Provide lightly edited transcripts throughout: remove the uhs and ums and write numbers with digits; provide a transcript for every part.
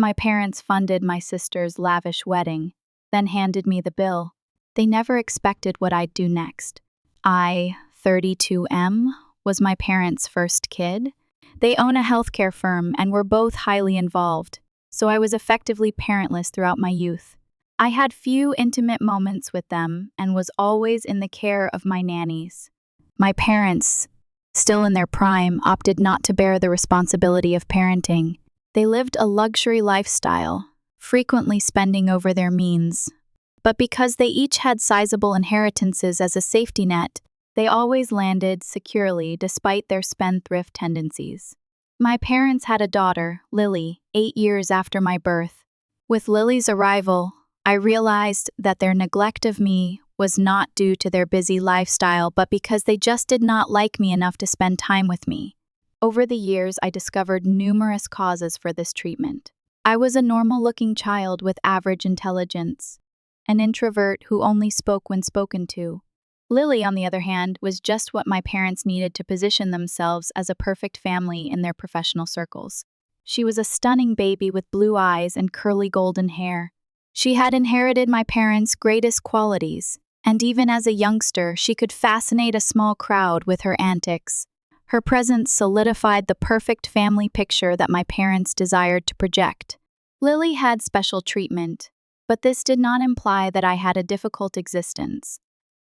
My parents funded my sister's lavish wedding, then handed me the bill. They never expected what I'd do next. I, 32M, was my parents' first kid. They own a healthcare firm and were both highly involved, so I was effectively parentless throughout my youth. I had few intimate moments with them and was always in the care of my nannies. My parents, still in their prime, opted not to bear the responsibility of parenting. They lived a luxury lifestyle, frequently spending over their means. But because they each had sizable inheritances as a safety net, they always landed securely despite their spendthrift tendencies. My parents had a daughter, Lily, 8 years after my birth. With Lily's arrival, I realized that their neglect of me was not due to their busy lifestyle, but because they just did not like me enough to spend time with me. Over the years, I discovered numerous causes for this treatment. I was a normal-looking child with average intelligence, an introvert who only spoke when spoken to. Lily, on the other hand, was just what my parents needed to position themselves as a perfect family in their professional circles. She was a stunning baby with blue eyes and curly golden hair. She had inherited my parents' greatest qualities, and even as a youngster, she could fascinate a small crowd with her antics. Her presence solidified the perfect family picture that my parents desired to project. Lily had special treatment, but this did not imply that I had a difficult existence.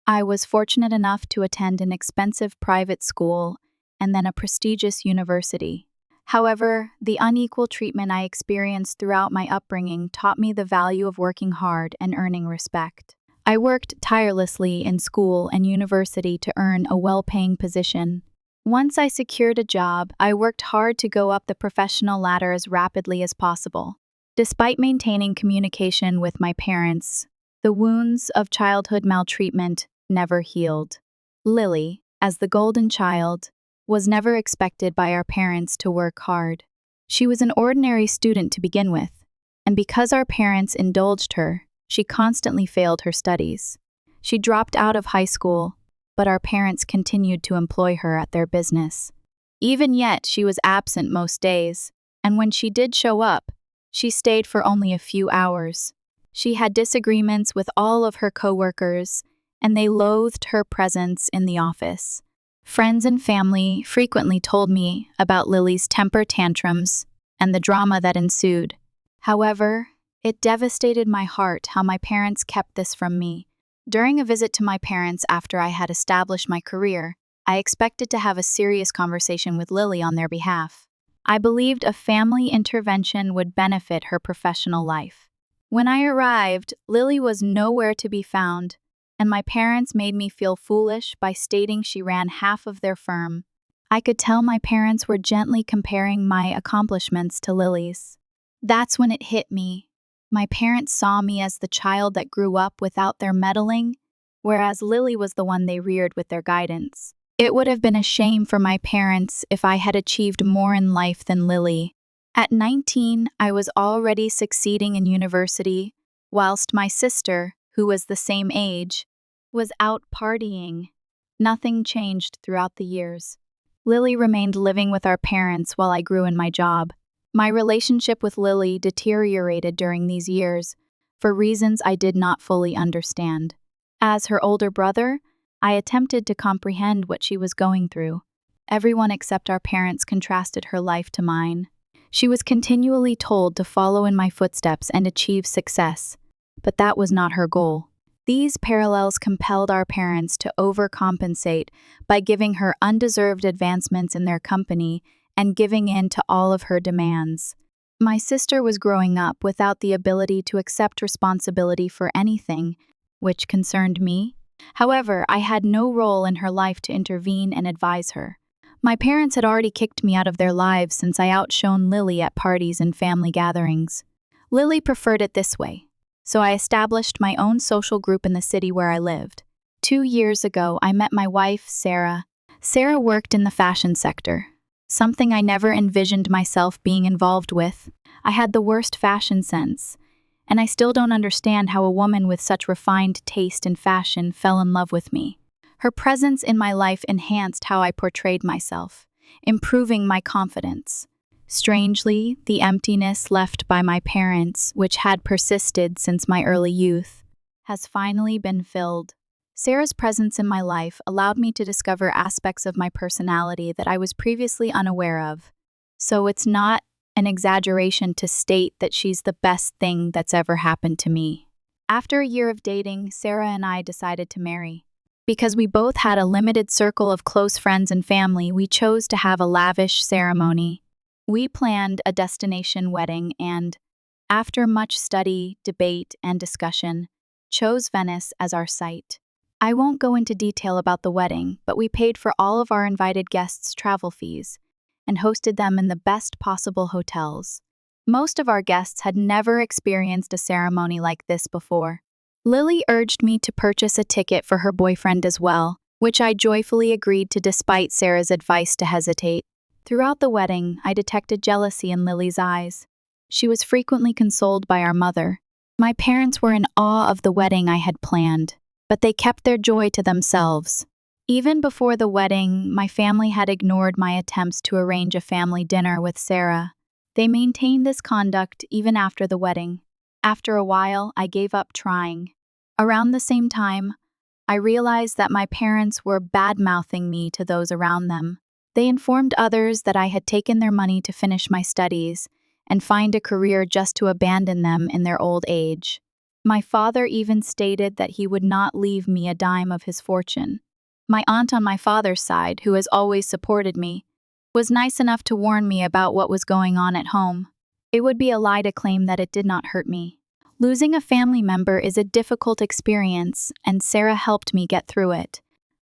I was fortunate enough to attend an expensive private school and then a prestigious university. However, the unequal treatment I experienced throughout my upbringing taught me the value of working hard and earning respect. I worked tirelessly in school and university to earn a well-paying position. Once I secured a job, I worked hard to go up the professional ladder as rapidly as possible. Despite maintaining communication with my parents, the wounds of childhood maltreatment never healed. Lily, as the golden child, was never expected by our parents to work hard. She was an ordinary student to begin with, and because our parents indulged her, she constantly failed her studies. She dropped out of high school, but our parents continued to employ her at their business. Even yet, she was absent most days, and when she did show up, she stayed for only a few hours. She had disagreements with all of her coworkers, and they loathed her presence in the office. Friends and family frequently told me about Lily's temper tantrums and the drama that ensued. However, it devastated my heart how my parents kept this from me. During a visit to my parents after I had established my career, I expected to have a serious conversation with Lily on their behalf. I believed a family intervention would benefit her professional life. When I arrived, Lily was nowhere to be found, and my parents made me feel foolish by stating she ran half of their firm. I could tell my parents were gently comparing my accomplishments to Lily's. That's when it hit me. My parents saw me as the child that grew up without their meddling, whereas Lily was the one they reared with their guidance. It would have been a shame for my parents if I had achieved more in life than Lily. At 19, I was already succeeding in university, whilst my sister, who was the same age, was out partying. Nothing changed throughout the years. Lily remained living with our parents while I grew in my job. My relationship with Lily deteriorated during these years, for reasons I did not fully understand. As her older brother, I attempted to comprehend what she was going through. Everyone except our parents contrasted her life to mine. She was continually told to follow in my footsteps and achieve success, but that was not her goal. These parallels compelled our parents to overcompensate by giving her undeserved advancements in their company and giving in to all of her demands. My sister was growing up without the ability to accept responsibility for anything, which concerned me. However, I had no role in her life to intervene and advise her. My parents had already kicked me out of their lives since I outshone Lily at parties and family gatherings. Lily preferred it this way, so I established my own social group in the city where I lived. 2 years ago, I met my wife, Sarah. Sarah worked in the fashion sector, something I never envisioned myself being involved with. I had the worst fashion sense, and I still don't understand how a woman with such refined taste in fashion fell in love with me. Her presence in my life enhanced how I portrayed myself, improving my confidence. Strangely, the emptiness left by my parents, which had persisted since my early youth, has finally been filled. Sarah's presence in my life allowed me to discover aspects of my personality that I was previously unaware of. So it's not an exaggeration to state that she's the best thing that's ever happened to me. After a year of dating, Sarah and I decided to marry. Because we both had a limited circle of close friends and family, we chose to have a lavish ceremony. We planned a destination wedding and, after much study, debate, and discussion, chose Venice as our site. I won't go into detail about the wedding, but we paid for all of our invited guests' travel fees and hosted them in the best possible hotels. Most of our guests had never experienced a ceremony like this before. Lily urged me to purchase a ticket for her boyfriend as well, which I joyfully agreed to despite Sarah's advice to hesitate. Throughout the wedding, I detected jealousy in Lily's eyes. She was frequently consoled by our mother. My parents were in awe of the wedding I had planned, but they kept their joy to themselves. Even before the wedding, my family had ignored my attempts to arrange a family dinner with Sarah. They maintained this conduct even after the wedding. After a while, I gave up trying. Around the same time, I realized that my parents were bad-mouthing me to those around them. They informed others that I had taken their money to finish my studies and find a career just to abandon them in their old age. My father even stated that he would not leave me a dime of his fortune. My aunt on my father's side, who has always supported me, was nice enough to warn me about what was going on at home. It would be a lie to claim that it did not hurt me. Losing a family member is a difficult experience, and Sarah helped me get through it.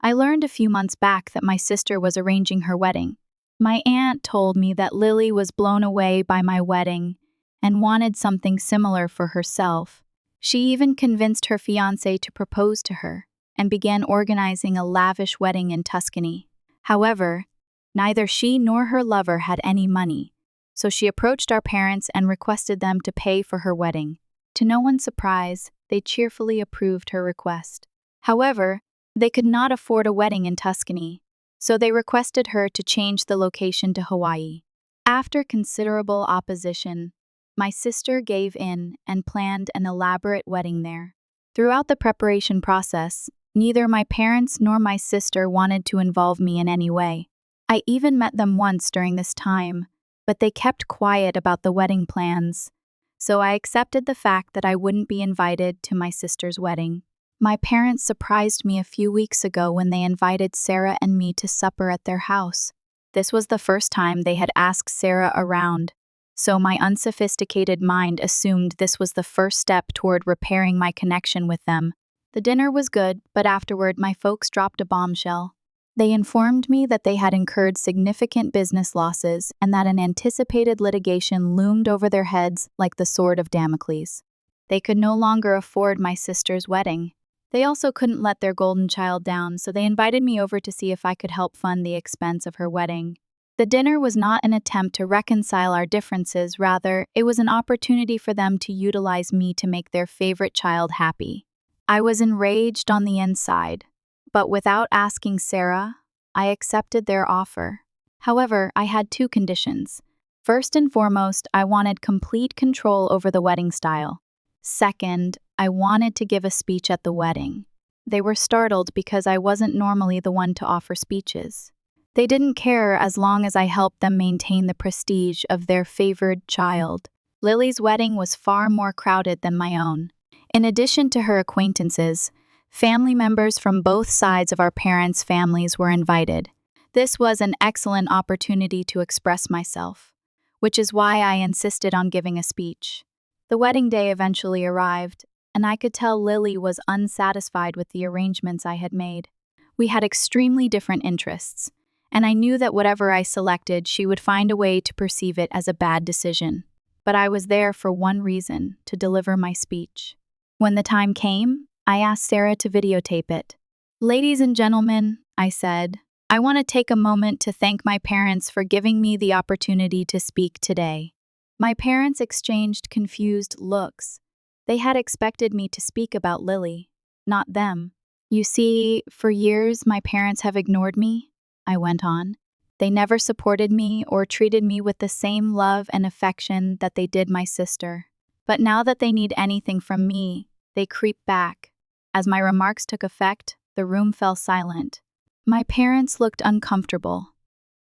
I learned a few months back that my sister was arranging her wedding. My aunt told me that Lily was blown away by my wedding and wanted something similar for herself. She even convinced her fiancé to propose to her and began organizing a lavish wedding in Tuscany. However, neither she nor her lover had any money, so she approached our parents and requested them to pay for her wedding. To no one's surprise, they cheerfully approved her request. However, they could not afford a wedding in Tuscany, so they requested her to change the location to Hawaii. After considerable opposition, my sister gave in and planned an elaborate wedding there. Throughout the preparation process, neither my parents nor my sister wanted to involve me in any way. I even met them once during this time, but they kept quiet about the wedding plans, so I accepted the fact that I wouldn't be invited to my sister's wedding. My parents surprised me a few weeks ago when they invited Sarah and me to supper at their house. This was the first time they had asked Sarah around, so my unsophisticated mind assumed this was the first step toward repairing my connection with them. The dinner was good, but afterward my folks dropped a bombshell. They informed me that they had incurred significant business losses and that an anticipated litigation loomed over their heads like the sword of Damocles. They could no longer afford my sister's wedding. They also couldn't let their golden child down, so they invited me over to see if I could help fund the expense of her wedding. The dinner was not an attempt to reconcile our differences, rather, it was an opportunity for them to utilize me to make their favorite child happy. I was enraged on the inside, but without asking Sarah, I accepted their offer. However, I had two conditions. First and foremost, I wanted complete control over the wedding style. Second, I wanted to give a speech at the wedding. They were startled because I wasn't normally the one to offer speeches. They didn't care as long as I helped them maintain the prestige of their favored child. Lily's wedding was far more crowded than my own. In addition to her acquaintances, family members from both sides of our parents' families were invited. This was an excellent opportunity to express myself, which is why I insisted on giving a speech. The wedding day eventually arrived, and I could tell Lily was unsatisfied with the arrangements I had made. We had extremely different interests, and I knew that whatever I selected, she would find a way to perceive it as a bad decision. But I was there for one reason, to deliver my speech. When the time came, I asked Sarah to videotape it. "Ladies and gentlemen," I said, "I want to take a moment to thank my parents for giving me the opportunity to speak today." My parents exchanged confused looks. They had expected me to speak about Lily, not them. "You see, for years my parents have ignored me," I went on. They never supported me or treated me with the same love and affection that they did my sister. But now that they need anything from me, they creep back. As my remarks took effect, the room fell silent. My parents looked uncomfortable,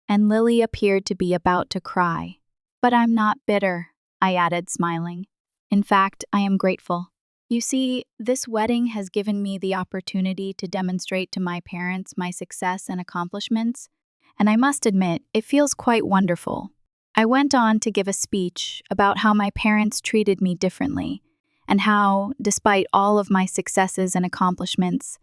and Lily appeared to be about to cry. But I'm not bitter, I added, smiling. In fact, I am grateful. You see, this wedding has given me the opportunity to demonstrate to my parents my success and accomplishments, and I must admit, it feels quite wonderful. I went on to give a speech about how my parents treated me differently, and how, despite all of my successes and accomplishments,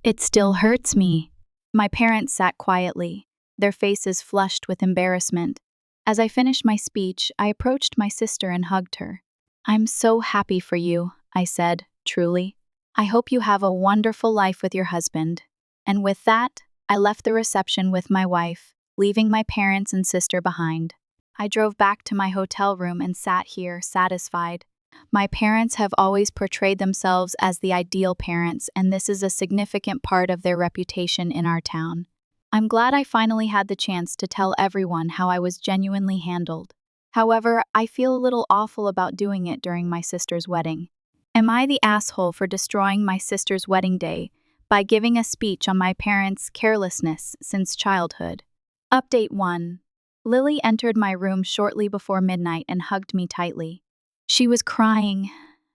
it still hurts me. My parents sat quietly, their faces flushed with embarrassment. As I finished my speech, I approached my sister and hugged her. I'm so happy for you, I said, truly. I hope you have a wonderful life with your husband. And with that, I left the reception with my wife, leaving my parents and sister behind. I drove back to my hotel room and sat here, satisfied. My parents have always portrayed themselves as the ideal parents, and this is a significant part of their reputation in our town. I'm glad I finally had the chance to tell everyone how I was genuinely handled. However, I feel a little awful about doing it during my sister's wedding. Am I the asshole for destroying my sister's wedding day by giving a speech on my parents' carelessness since childhood? Update 1. Lily entered my room shortly before midnight and hugged me tightly. She was crying,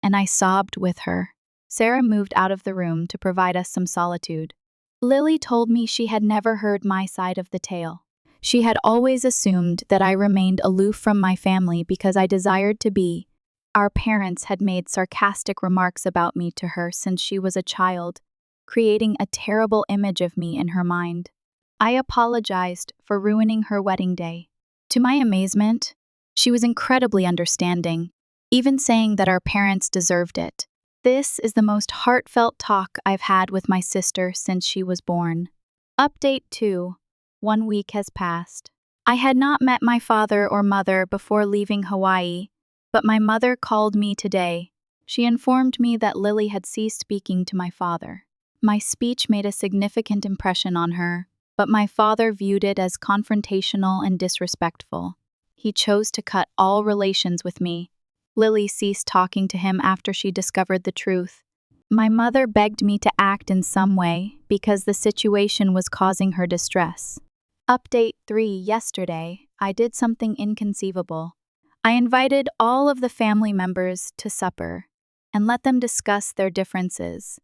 and I sobbed with her. Sarah moved out of the room to provide us some solitude. Lily told me she had never heard my side of the tale. She had always assumed that I remained aloof from my family because I desired to be. Our parents had made sarcastic remarks about me to her since she was a child, creating a terrible image of me in her mind. I apologized for ruining her wedding day. To my amazement, she was incredibly understanding, even saying that our parents deserved it. This is the most heartfelt talk I've had with my sister since she was born. Update 2. 1 week has passed. I had not met my father or mother before leaving Hawaii, but my mother called me today. She informed me that Lily had ceased speaking to my father. My speech made a significant impression on her, but my father viewed it as confrontational and disrespectful. He chose to cut all relations with me. Lily ceased talking to him after she discovered the truth. My mother begged me to act in some way because the situation was causing her distress. Update 3. Yesterday, I did something inconceivable. I invited all of the family members to supper and let them discuss their differences.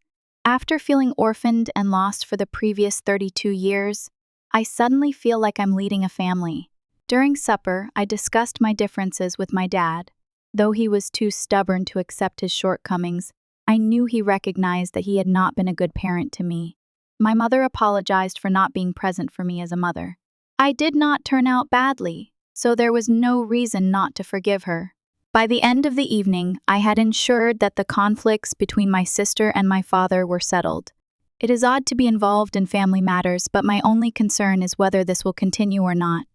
After feeling orphaned and lost for the previous 32 years, I suddenly feel like I'm leading a family. During supper, I discussed my differences with my dad. Though he was too stubborn to accept his shortcomings, I knew he recognized that he had not been a good parent to me. My mother apologized for not being present for me as a mother. I did not turn out badly, so there was no reason not to forgive her. By the end of the evening, I had ensured that the conflicts between my sister and my father were settled. It is odd to be involved in family matters, but my only concern is whether this will continue or not.